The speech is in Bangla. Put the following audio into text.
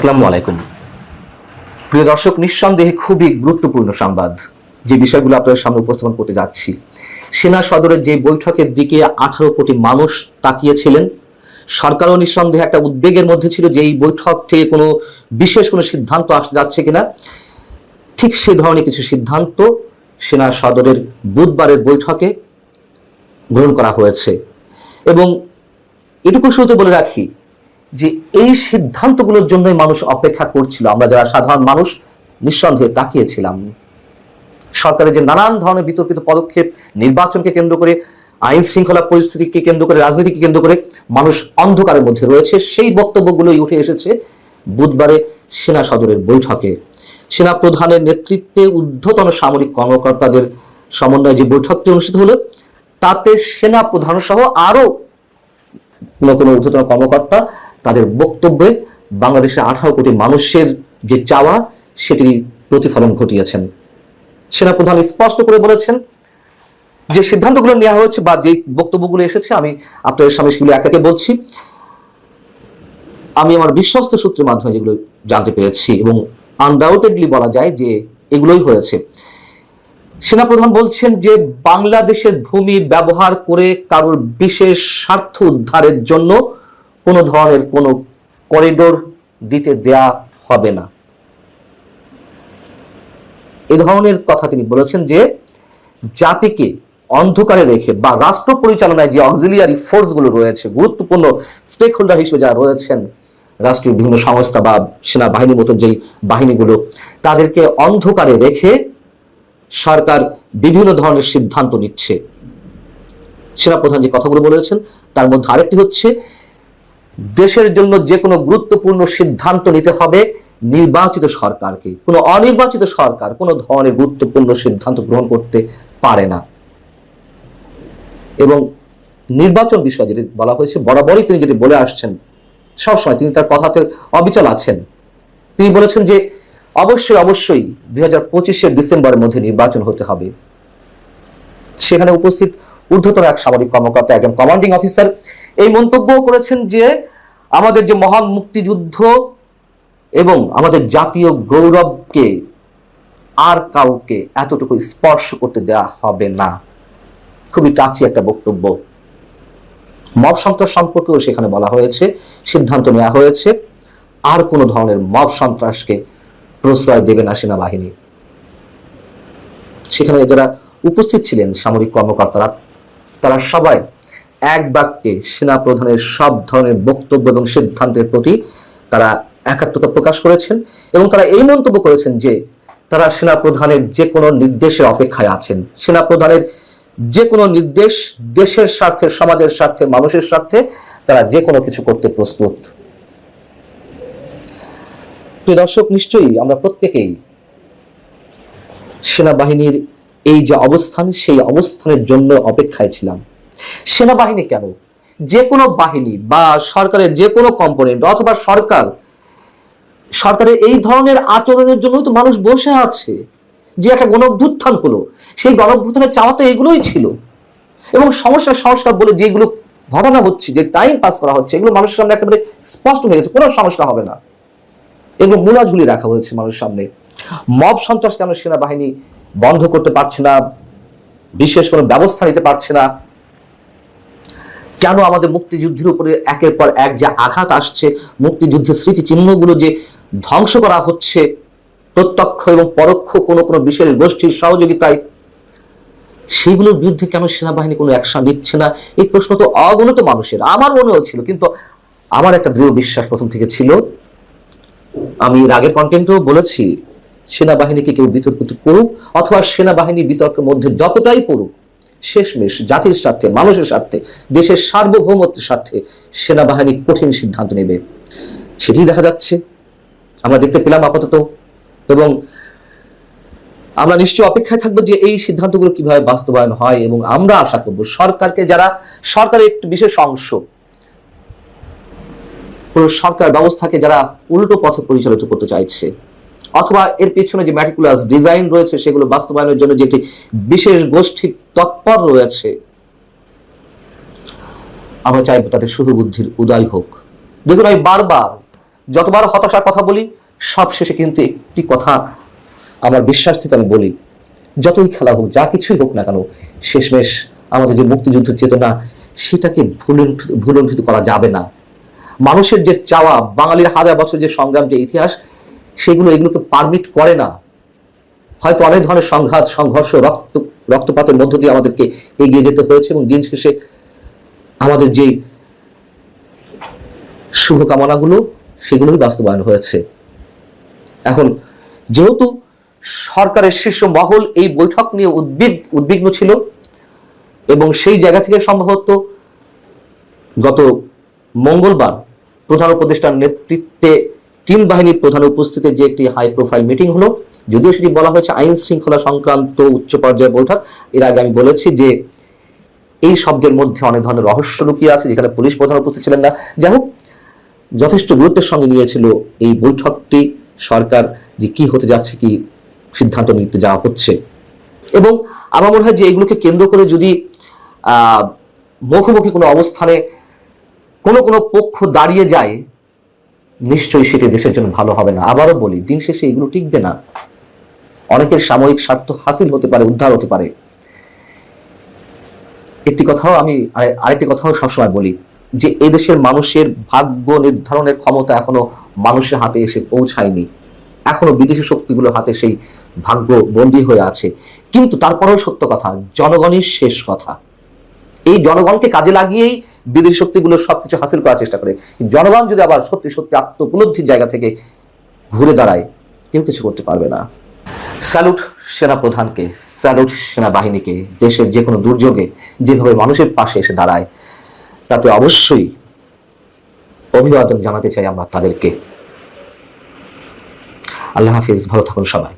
আসসালামু আলাইকুম। প্রিয় দর্শক, নিঃসন্দেহে খুবই গুরুত্বপূর্ণ সংবাদ যে বিষয়গুলো আপনাদের সামনে উপস্থাপন করতে যাচ্ছি। সেনা সদরের যে বৈঠকের দিকে 18 কোটি মানুষ তাকিয়েছিলেন, সরকারও নিঃসন্দেহে একটা উদ্বেগের মধ্যে ছিল যে এই বৈঠক থেকে কোনো বিশেষ কোনো সিদ্ধান্ত আসতে যাচ্ছে কিনা। ঠিক সেই ধরনের কিছু সিদ্ধান্ত সেনা সদরের বুধবারের বৈঠকে গ্রহণ করা হয়েছে। এবং এটুকু শুরুতে বলে রাখি যে এই সিদ্ধান্তগুলোর জন্যই মানুষ অপেক্ষা করছিল। আমরা যারা সাধারণ মানুষ নিঃসন্দেহে তাকিয়েছিলাম। সরকারের যে নানান ধরনের বিতর্কিত পদক্ষেপ, নির্বাচনকে কেন্দ্র করে, আইন শৃঙ্খলা পরিস্থিতিকে কেন্দ্র করে, রাজনীতিকে কেন্দ্র করে মানুষ অন্ধকারের মধ্যে রয়েছে, সেই বক্তব্যগুলোই উঠে এসেছে বুধবারে সেনা সদরের বৈঠকে। সেনা প্রধানের নেতৃত্বে ঊর্ধ্বতন সামরিক কর্মকর্তাদের সমন্বয়ে যে বৈঠকটি অনুষ্ঠিত হলো, তাতে সেনা প্রধান সহ আরো কোনো ঊর্ধ্বতন কর্মকর্তা তাদের বক্তব্যে বাংলাদেশের 18 কোটি মানুষের যে চাওয়া সেটির প্রতিফলন ঘটিয়েছেন। সেনাপ্রধান স্পষ্ট করে বলেছেন যে সিদ্ধান্তগুলো নেওয়া হয়েছে বা যে বক্তব্যগুলো এসেছে, আমি আপনাদের সামনে সেগুলো একে একে বলছি। আমি আমার বিশ্বস্ত সূত্রের মাধ্যমে যেগুলো জানতে পেরেছি এবং আনডাউটেডলি বলা যায় যে এগুলোই হয়েছে। সেনাপ্রধান বলছেন যে বাংলাদেশের ভূমি ব্যবহার করে কারোর বিশেষ স্বার্থ উদ্ধারের জন্য কোনো ধরনের কোনো করিডোর দিতে দেয়া হবে না। এ ধরনের কথা তিনি বলেছেন যে জাতিকে অন্ধকারে রেখে বা রাষ্ট্র পরিচালনায় যে অক্সিলিয়ারি ফোর্সগুলো রয়েছে, গুরুত্বপূর্ণ স্টেক হোল্ডার হিসেবে যারা রয়েছেন, রাষ্ট্রীয় বিভিন্ন সংস্থা বা সেনাবাহিনীর মতো যেই বাহিনীগুলো, তাদেরকে অন্ধকারে রেখে সরকার বিভিন্ন ধরনের সিদ্ধান্ত নিচ্ছে। সেনাপ্রধান যে কথাগুলো বলেছেন তার মধ্যে আরেকটি হচ্ছে, দেশের জন্য যে কোনো গুরুত্বপূর্ণ সিদ্ধান্ত নিতে হবে নির্বাচিত সরকারকে। কোনো অনির্বাচিত সরকার কোনো ধরনের গুরুত্বপূর্ণ সিদ্ধান্ত গ্রহণ করতে পারে না। এবং নির্বাচন বিষয়ে যেটি বলা হয়েছে, বরাবরই তিনি যেটি বলে আসছেন, সবসময় তিনি তার কথাতে অবিচল আছেন। তিনি বলেছেন যে অবশ্যই 2025 ডিসেম্বরের মধ্যে নির্বাচন হতে হবে। সেখানে উপস্থিত ঊর্ধ্বতন এক সামরিক কর্মকর্তা, একজন কমান্ডিং অফিসার, এই মন্তব্য করেছেন যে আমাদের যে মহান মুক্তিযুদ্ধ এবং আমাদের জাতীয় গৌরবকে আর কাউকে এতটুকু স্পর্শ করতে দেওয়া হবে না। খুবই টাচি একটা বক্তব্য। মব সন্ত্রাস সম্পর্কেও সেখানে বলা হয়েছে, সিদ্ধান্ত নেওয়া হয়েছে আর কোনো ধরনের মব সন্ত্রাসকে প্রশ্রয় দেবে না সেনাবাহিনী। সেখানে যারা উপস্থিত ছিলেন সামরিক কর্মকর্তারা, তারা সবাই এক বাক্যে সেনা প্রধানের সব ধরনের বক্তব্য এবং সিদ্ধান্তের প্রতি তারা একাত্মতা প্রকাশ করেছেন এবং তারা এই মন্তব্য করেছেন যে তারা সেনা প্রধানের যে কোনো নির্দেশের অপেক্ষায় আছেন। সেনা প্রধানের যে কোনো নির্দেশ দেশের স্বার্থে, সমাজের স্বার্থে, মানুষের স্বার্থে তারা যে কোনো কিছু করতে প্রস্তুত। প্রিয় দর্শক, নিশ্চয়ই আমরা প্রত্যেকেই সেনাবাহিনীর এই যে অবস্থান, সেই অবস্থানের জন্য অপেক্ষায় ছিলাম। সেনাবাহিনী কেন, যে কোনো বাহিনী বা সরকারের যে কোনো কম্পোনেন্ট অথবা সরকারের এই ধরনের আচরণের জন্য তো মানুষ বসে আছে। যে একটা গণঅভ্যুত্থান হলো, সেই গণঅভ্যুত্থানের চাওয়া তো এগুলোই ছিল। এবং সংস্কার বলে যেগুলো ঘটনা হচ্ছে, যে টাইম পাস করা হচ্ছে, এগুলো মানুষের সামনে একেবারে স্পষ্ট হয়ে গেছে, কোনো সংস্কার হবে না। এগুলো মূলা ঝুলি রাখা হয়েছে মানুষের সামনে। মব সন্ত্রাস কেন সেনাবাহিনী বন্ধ করতে পারছে না, বিশেষ কোনো ব্যবস্থা নিতে পারছে না? কেন আমাদের মুক্তিযুদ্ধের উপরে একের পর এক যে আঘাত আসছে, মুক্তিযুদ্ধের স্মৃতিচিহ্নগুলো যে ধ্বংস করা হচ্ছে প্রত্যক্ষ এবং পরোক্ষ কোনো কোনো বিশেষ গোষ্ঠীর সহযোগিতায়, সেগুলোর বিরুদ্ধে কেন সেনাবাহিনী কোনো অ্যাকশন নিচ্ছে না? এই প্রশ্ন তো অগণিত মানুষের, আমার মনেও ছিল। কিন্তু আমার একটা দৃঢ় বিশ্বাস প্রথম থেকে ছিল, আমি এর আগের কন্টেন্টেও বলেছি, সেনাবাহিনীকে কেউ বিতর্কিত করুক অথবা সেনাবাহিনী বিতর্কের মধ্যে যতটাই পড়ুক, শেষমেশ জাতির স্বার্থে, মানুষের স্বার্থে, দেশের সার্বভৌমত্বের স্বার্থে সেনাবাহিনী কঠিন সিদ্ধান্ত নেবে। সেটি দেখা যাচ্ছে, আমরা দেখতে পেলাম আপাতত। এবং আমরা নিশ্চয় অপেক্ষায় থাকবো যে এই সিদ্ধান্তগুলো কিভাবে বাস্তবায়ন হয়। এবং আমরা আশা করবো সরকারকে, যারা সরকারের একটি বিশেষ অংশ, পুরো সরকার ব্যবস্থাকে যারা উল্টো পথে পরিচালিত করতে চাইছে অথবা এর পেছনে যে ম্যাটিকুলাস ডিজাইন রয়েছে সেগুলো বাস্তবায়নের জন্য যে একটি বিশেষ গোষ্ঠী তৎপর রয়েছে, আমরা চাইবো তাদের শুভ বুদ্ধির উদয় হোক। দেখুন, আমি বারবার যতবার হতাশার কথা বলি, সব শেষে কিন্তু একটি কথা আমার বিশ্বাস থেকে আমি বলি, যতই খেলা হোক, যা কিছুই হোক না কেন, শেষমেশ আমাদের যে মুক্তিযুদ্ধের চেতনা, সেটাকে ভুলণ্ঠিত করা যাবে না। মানুষের যে চাওয়া, বাঙালির হাজার বছর যে সংগ্রাম, যে ইতিহাস, এগুলোকে পারমিট করে না। হয়তো অনেক ধরনের সংঘাত, সংঘর্ষ, রক্তপাতের মধ্য দিয়ে আমাদেরকে এগিয়ে যেতে হয়েছে, এবং দিন শেষে আমাদের যে শুভকামনাগুলো, সেগুলোই বাস্তবায়ন হয়েছে। এখন যেহেতু সরকারের শীর্ষ মহল এই বৈঠক নিয়ে উদ্বিগ্ন ছিল, এবং সেই জায়গা থেকে সম্ভবত গত মঙ্গলবার প্রধান উপদেষ্টার নেতৃত্বে 3 বাহিনীর প্রধান উপস্থিতিতে যে একটি হাই প্রোফাইল মিটিং হলো, যদিও সেটি বলা হয়েছে আইন শৃঙ্খলা সংক্রান্ত উচ্চ পর্যায়ের বৈঠক। এর আগে আমি বলেছি যে এই শব্দের মধ্যে অনেক ধরনের রহস্য লুকিয়ে আছে, যেখানে পুলিশ প্রধান উপস্থিত ছিলেন না। যাই হোক, যথেষ্ট গুরুত্বের সঙ্গে নিয়েছিল এই বৈঠকটি সরকার, যে কি হতে যাচ্ছে, কি সিদ্ধান্ত নিতে যাওয়া হচ্ছে। এবং আমার মনে হয় যে এগুলোকে কেন্দ্র করে যদি মুখোমুখি কোনো অবস্থানে কোনো পক্ষ দাঁড়িয়ে যায়, নিশ্চয়ই সেটি দেশের জন্য ভালো হবে না। আবারও বলি, দিন শেষে এগুলো টিকবে না। অনেকের সাময়িক স্বার্থ হাসিল হতে পারে, উদ্ধার হতে পারে। আরেকটি কথাও সবসময় বলি যে এই দেশের মানুষের ভাগ্য নির্ধারণের ক্ষমতা এখনো মানুষের হাতে এসে পৌঁছায়নি। এখনো বিদেশি শক্তিগুলোর হাতে সেই ভাগ্য বন্দী হয়ে আছে। কিন্তু তারপরেও সত্য কথা, জনগণই শেষ কথা। এই জনগণকে কাজে লাগিয়েই বিদেশি শক্তিগুলো সবকিছু হাসিল করার চেষ্টা করে। জনগণ যদি আবার সত্যি সত্যি আত্ম উপলব্ধির জায়গা থেকে ঘুরে দাঁড়ায়, কেউ কিছু করতে পারবে না। স্যালুট সেনা প্রধানকে, স্যালুট সেনাবাহিনীকে। দেশের যে কোনো দুর্যোগে যেভাবে মানুষের পাশে এসে দাঁড়ায়, তাতে অবশ্যই অভিবাদন জানাতে চাই আমরা তাদেরকে। আল্লাহ হাফিজ, ভালো থাকুন সবাই।